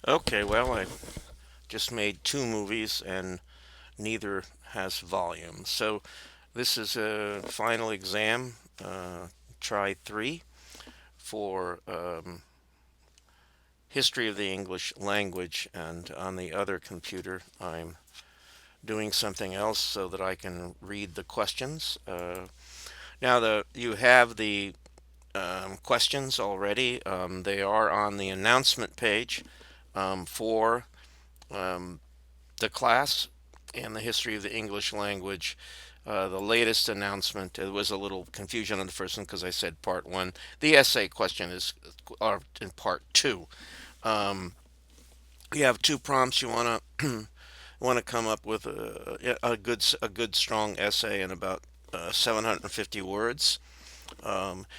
Okay, well, I just made two movies and neither has volume. So this is a final exam, try three for history of the English language, and on the other computer, I'm doing something else so that I can read the questions. Now, you have the questions already. They are on the announcement page for um, the class and the history of the English language. The latest announcement, it was a little confusion on the first one because I said part one. The essay question is in part two. Um, you have two prompts. You want to come up with a good strong essay in about 750 words.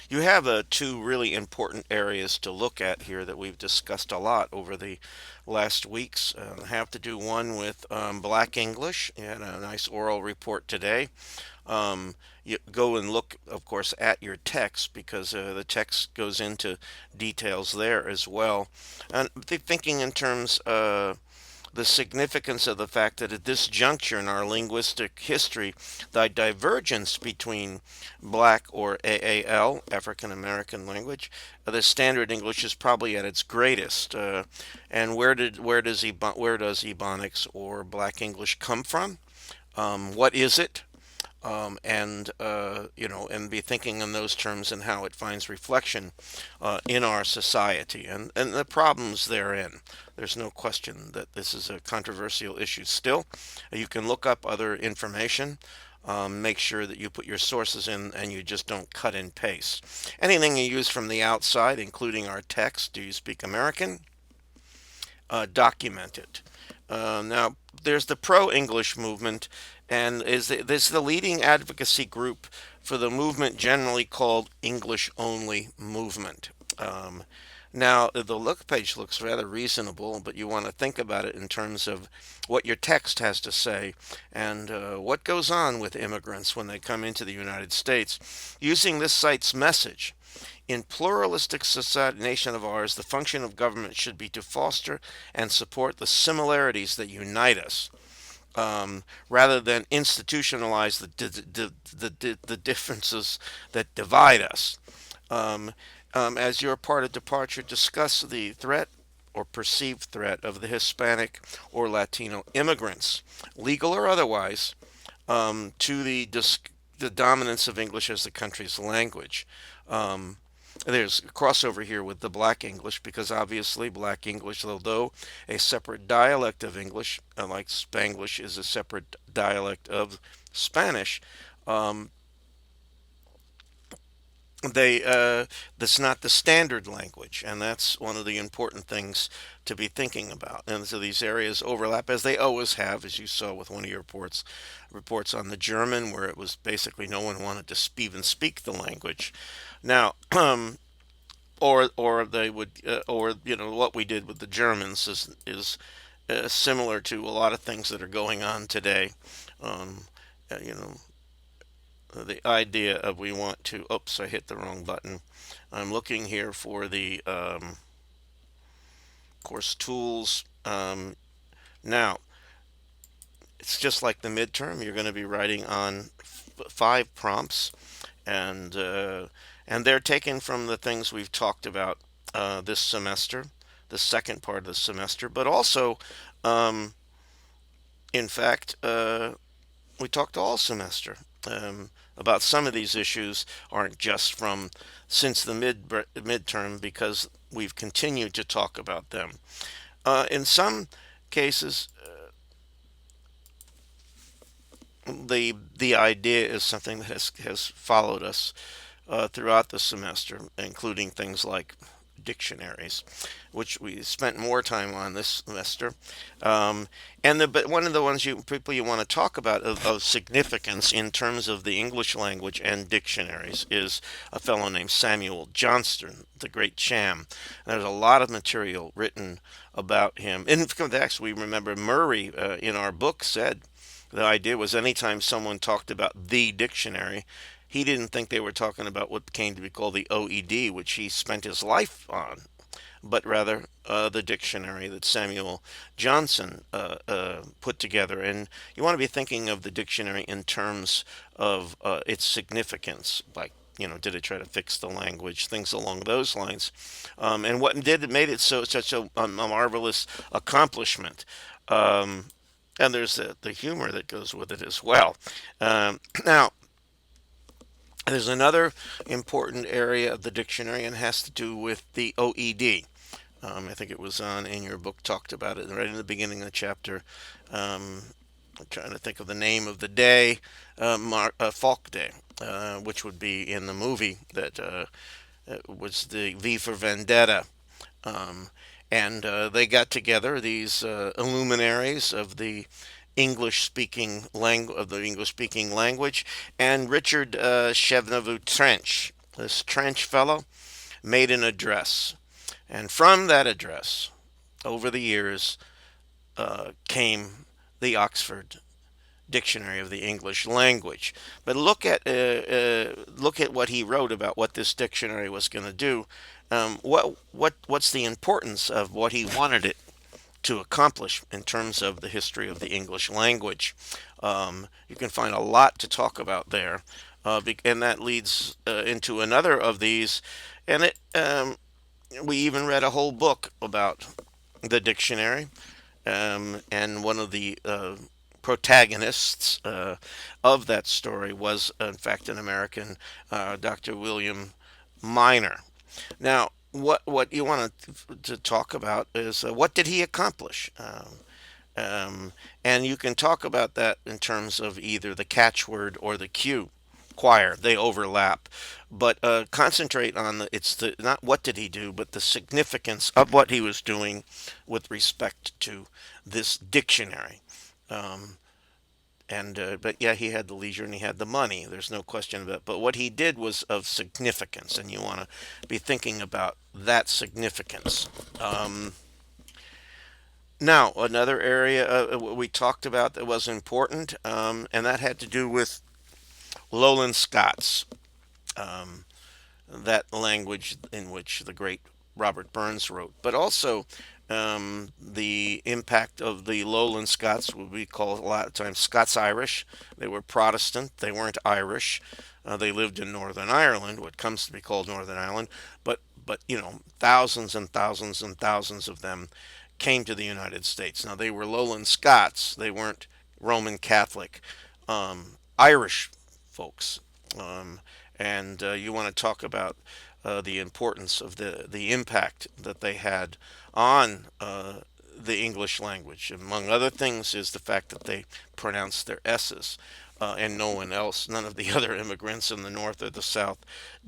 You have two really important areas to look at here that we've discussed a lot over the last weeks. Have to do one with Black English. You had a nice oral report today. You go and look, of course, at your text because the text goes into details there as well. And thinking in terms the significance of the fact that at this juncture in our linguistic history, the divergence between Black or AAL, African American language, the Standard English is probably at its greatest. And where does Ebonics or Black English come from? What is it? And be thinking in those terms and how it finds reflection in our society and the problems therein. There's no question that this is a controversial issue still. You can look up other information. Make sure that you put your sources in and you just don't cut and paste. Anything you use from the outside, including our text, do you speak American? Document it. Now, there's the pro English movement, and this is the leading advocacy group for the movement generally called English only movement. Now, the look page looks rather reasonable, but you want to think about it in terms of what your text has to say and what goes on with immigrants when they come into the United States. Using this site's message, in pluralistic society nation of ours, the function of government should be to foster and support the similarities that unite us, rather than institutionalize the differences that divide us. Um, as your part of departure, discuss the threat or perceived threat of the Hispanic or Latino immigrants, legal or otherwise, to the dominance of English as the country's language. Um, there's a crossover here with the Black English because obviously Black English, although a separate dialect of English, like Spanglish is a separate dialect of Spanish, um, they that's not the standard language, and that's one of the important things to be thinking about. And so these areas overlap as they always have, as you saw with one of your reports on the German, where it was basically no one wanted to even speak the language. Now, or they would or what we did with the Germans is similar to a lot of things that are going on today. Um, you know, the idea of we want to. Oops, I hit the wrong button. I'm looking here for the course tools. Now, it's just like the midterm. You're going to be writing on five prompts, and uh, and they're taken from the things we've talked about this semester, the second part of the semester, but also, um, in fact, we talked all semester about some of these issues aren't just from since the midterm because we've continued to talk about them. In some cases, the idea is something that has followed us throughout the semester, including things like dictionaries, which we spent more time on this semester. But one of the ones people you want to talk about of significance in terms of the English language and dictionaries is a fellow named Samuel Johnston, the Great Cham. There's a lot of material written about him. In fact, actually, we remember Murray in our book said the idea was anytime someone talked about the dictionary, he didn't think they were talking about what came to be called the OED, which he spent his life on. but rather the dictionary that Samuel Johnson put together. And you want to be thinking of the dictionary in terms of its significance, like, did it try to fix the language, things along those lines, and what did it made it such a marvelous accomplishment. And there's the humor that goes with it as well. Now, there's another important area of the dictionary, and has to do with the OED. I think it was on in your book, talked about it right in the beginning of the chapter. Um, I'm trying to think of the name of the day, Falk Day, which would be in the movie that was the V for Vendetta. Um, and they got together, these illuminaries of the English speaking language, and Richard Chevenavoux Trench, this Trench fellow, made an address, and from that address, over the years, came the Oxford Dictionary of the English Language. But look at what he wrote about what this dictionary was going to do. What's the importance of what he wanted it to accomplish in terms of the history of the English language? You can find a lot to talk about there, and that leads into another of these. And we even read a whole book about the dictionary, and one of the protagonists of that story was, in fact, an American, Dr. William Minor. Now, what you want to talk about is what did he accomplish? And you can talk about that in terms of either the catchword or the cue choir. They overlap, but concentrate on it's the not what did he do, but the significance of what he was doing with respect to this dictionary. Um, and But yeah, he had the leisure and he had the money. There's no question about it. But what he did was of significance, and you want to be thinking about that significance. Um, Now, another area we talked about that was important, and that had to do with Lowland Scots, um, that language in which the great Robert Burns wrote, but also the impact of the Lowland Scots, what we call a lot of times Scots Irish. They were Protestant, they weren't Irish. They lived in Northern Ireland, what comes to be called Northern Ireland, but thousands and thousands and thousands of them came to the United States. Now they were Lowland Scots; they weren't Roman Catholic Irish folks. Um, and You want to talk about the importance of the impact that they had on the English language. Among other things, is the fact that they pronounced their S's, and no one else, none of the other immigrants in the North or the South,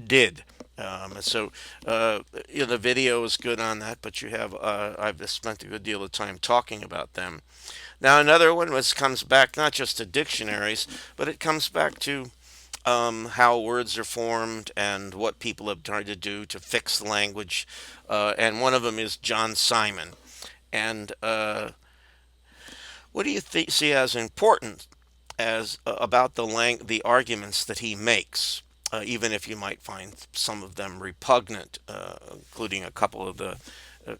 did. And so, the video is good on that, but I've spent a good deal of time talking about them. Now, another one comes back not just to dictionaries, but it comes back to how words are formed and what people have tried to do to fix the language. And one of them is John Simon. And what do you see as important as about the arguments that he makes? Even if you might find some of them repugnant, including a couple of the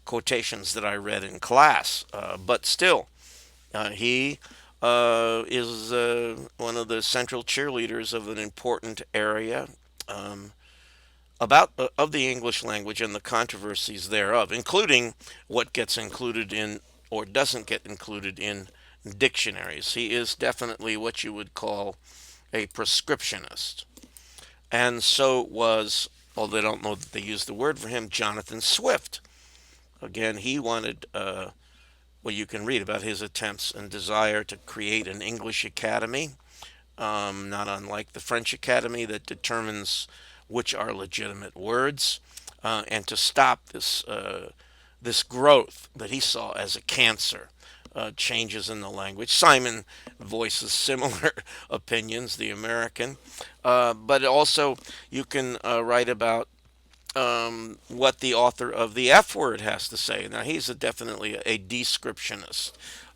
quotations that I read in class, but still, he is one of the central cheerleaders of an important area, um, about of the English language and the controversies thereof, including what gets included in or doesn't get included in dictionaries. He is definitely what you would call a prescriptionist, and so was, although I don't know that they used the word for him, Jonathan Swift. Again, he wanted well, you can read about his attempts and desire to create an English academy, not unlike the French academy that determines which are legitimate words, and to stop this growth that he saw as a cancer. Changes in the language. Simon voices similar opinions, the American, but also you can write about what the author of the F Word has to say. Now, he's definitely a descriptionist.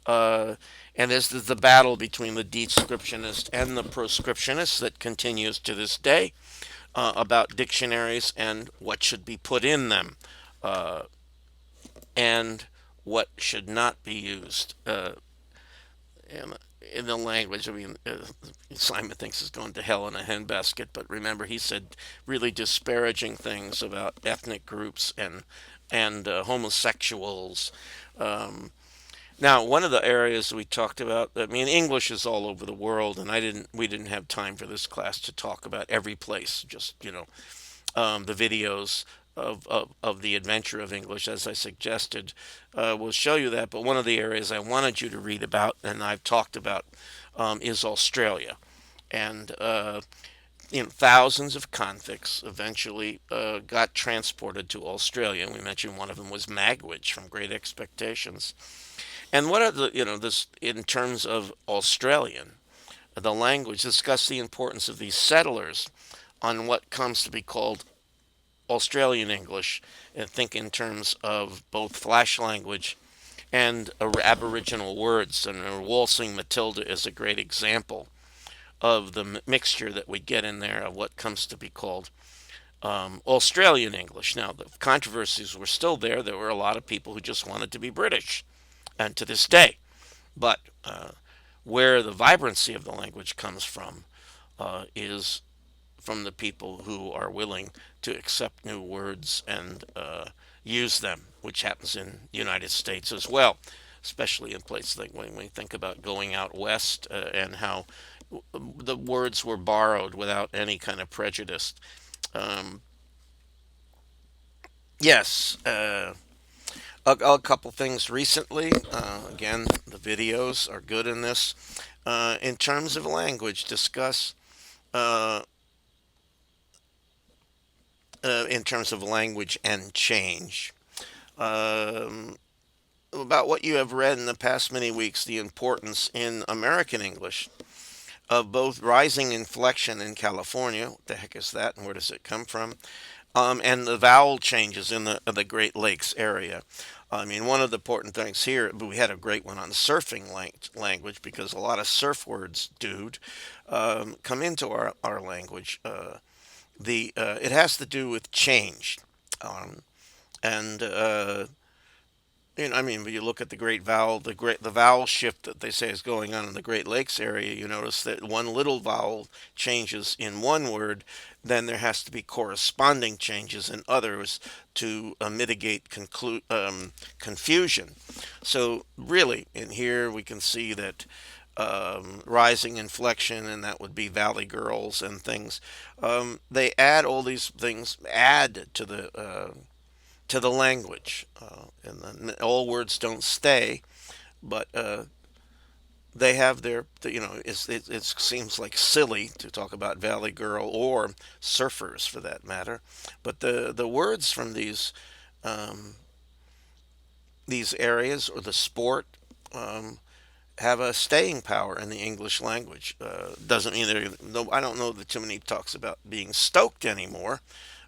Uh, and this is the battle between the descriptionist and the proscriptionist that continues to this day, about dictionaries and what should be put in them. Uh, and what should not be used in, in the language. I mean, Simon thinks is going to hell in a handbasket, but remember, he said really disparaging things about ethnic groups and homosexuals. Um, Now, one of the areas we talked about, I mean, English is all over the world, and we didn't have time for this class to talk about every place. Just the videos of the adventure of English, as I suggested, will show you that. But one of the areas I wanted you to read about, and I've talked about, is Australia, and thousands of convicts eventually got transported to Australia. We mentioned one of them was Magwitch from Great Expectations. And what are this in terms of Australian, the language, discuss the importance of these settlers on what comes to be called Australian English, and think in terms of both flash language and Aboriginal words. And Waltzing Matilda is a great example of the mixture that we get in there of what comes to be called Australian English. Now, the controversies were still there. There were a lot of people who just wanted to be British, and to this day. But where the vibrancy of the language comes from is from the people who are willing to accept new words and use them, which happens in the United States as well, especially in places like when we think about going out west and how the words were borrowed without any kind of prejudice. Um, yes, a couple things recently. Again, the videos are good in this. In terms of language, discuss uh, in terms of language and change. Um, about what you have read in the past many weeks, the importance in American English of both rising inflection in California. What the heck is that, and where does it come from? And the vowel changes in the Great Lakes area. I mean, one of the important things here, but we had a great one on surfing language because a lot of surf words, dude, come into our language. The It has to do with change, um, and I mean, when you look at the the vowel shift that they say is going on in the Great Lakes area, you notice that one little vowel changes in one word, then there has to be corresponding changes in others to mitigate confusion. So really, in here we can see that rising inflection, and that would be Valley Girls and things. They add all these things, add to the language. And then all words don't stay, but they have it seems like silly to talk about Valley Girl or surfers for that matter, but the words from um, these areas or the sport um, have a staying power in the English language. Doesn't mean no. I don't know that too many talks about being stoked anymore,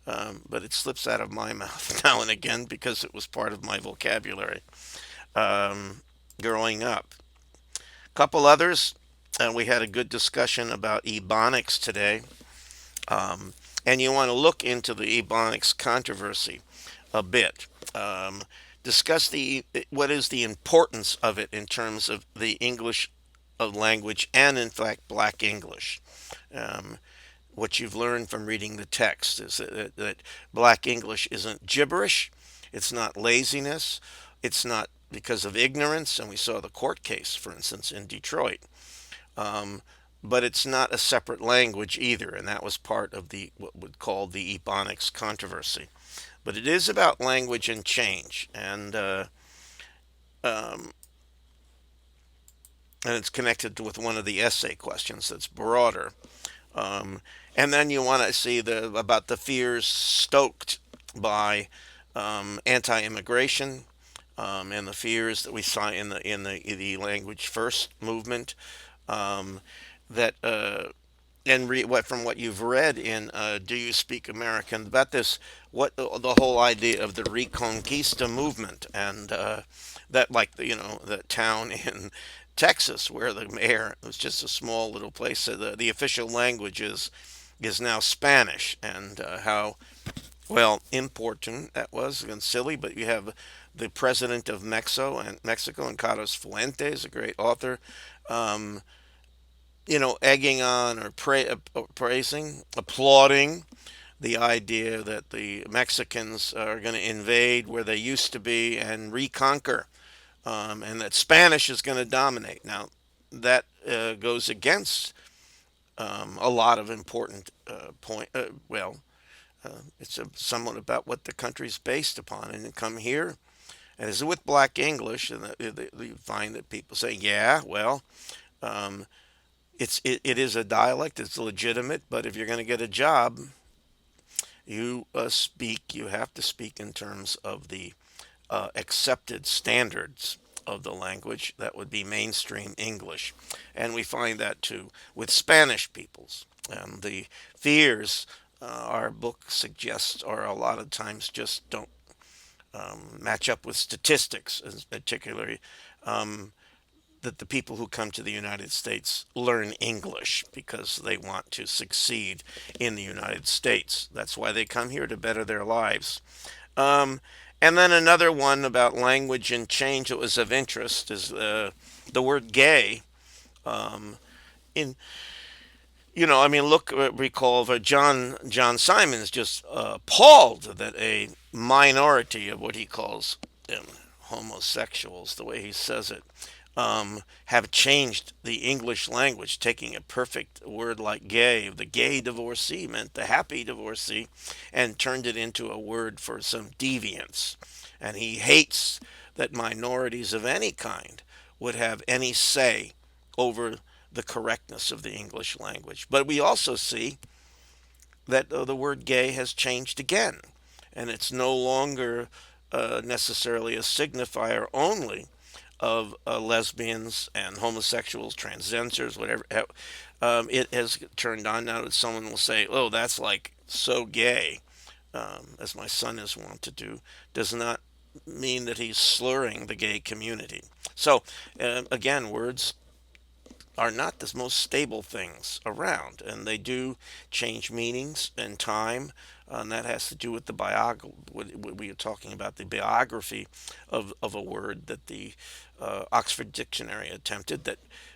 but it slips out of my mouth now and again because it was part of my vocabulary um, growing up. A couple others, and we had a good discussion about ebonics today. Um, and you want to look into the ebonics controversy a bit. Um, Discuss what is the importance of it in terms of the English of language and, in fact, Black English. Um, what you've learned from reading the text is that Black English isn't gibberish, it's not laziness, it's not because of ignorance, and we saw the court case, for instance, in Detroit. Um, but it's not a separate language either, and that was part of the what would call the Ebonics controversy. But it is about language and change, um, and it's connected with one of the essay questions that's broader. Um, and then you want to see about the fears stoked by anti-immigration and the fears that we saw in the language first movement that what from what you've read in Do You Speak American about this, what the whole idea of the Reconquista movement, and that, like, the town in Texas where the mayor, it was just a small little place, so the official language is now Spanish, and how, well, important that was, and silly, but you have the president of Mexico and Carlos Fuentes, a great author, um, egging on or praising, applauding the idea that the Mexicans are going to invade where they used to be and reconquer, and that Spanish is going to dominate. Now, that goes against a lot of important point. It's somewhat about what the country's based upon, and you come here, and as with Black English, and you find that people say, "Yeah, well, um, it is a dialect, it's legitimate, but if you're going to get a job, you have to speak in terms of the accepted standards of the language. That would be mainstream English. And we find that too with Spanish peoples. The fears our book suggests are a lot of times just don't match up with statistics, particularly that the people who come to the United States learn English because they want to succeed in the United States. That's why they come here, to better their lives. Um, and then another one about language and change that was of interest is the word gay. Um, in I mean, look, recall that John Simons just appalled that a minority of what he calls homosexuals, the way he says it, have changed the English language, taking a perfect word like gay. The gay divorcee meant the happy divorcee, and turned it into a word for some deviance. And he hates that minorities of any kind would have any say over the correctness of the English language. But we also see that the word gay has changed again, and it's no longer necessarily a signifier only of lesbians and homosexuals, transgenders, whatever. It has turned on now that someone will say, "Oh, that's like so gay," as my son is wont to do, does not mean that he's slurring the gay community. So, again, words are not the most stable things around, and they do change meanings in time, and that has to do with the what we are talking about, the biography of a word that the Oxford Dictionary attempted,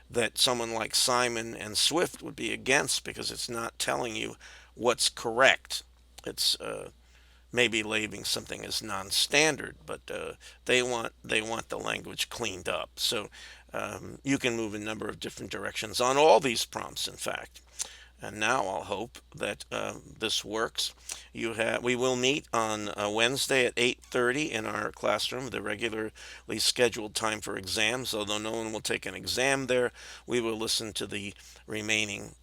that someone like Simon and Swift would be against because it's not telling you what's correct. It's maybe labeling something as non-standard, but they want the language cleaned up. So you can move a number of different directions on all these prompts, in fact. And now I'll hope that this works. We will meet on Wednesday at 8:30 in our classroom, the regularly scheduled time for exams. Although no one will take an exam there, we will listen to the remaining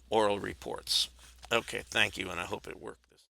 oral reports. Okay, thank you, and I hope it works.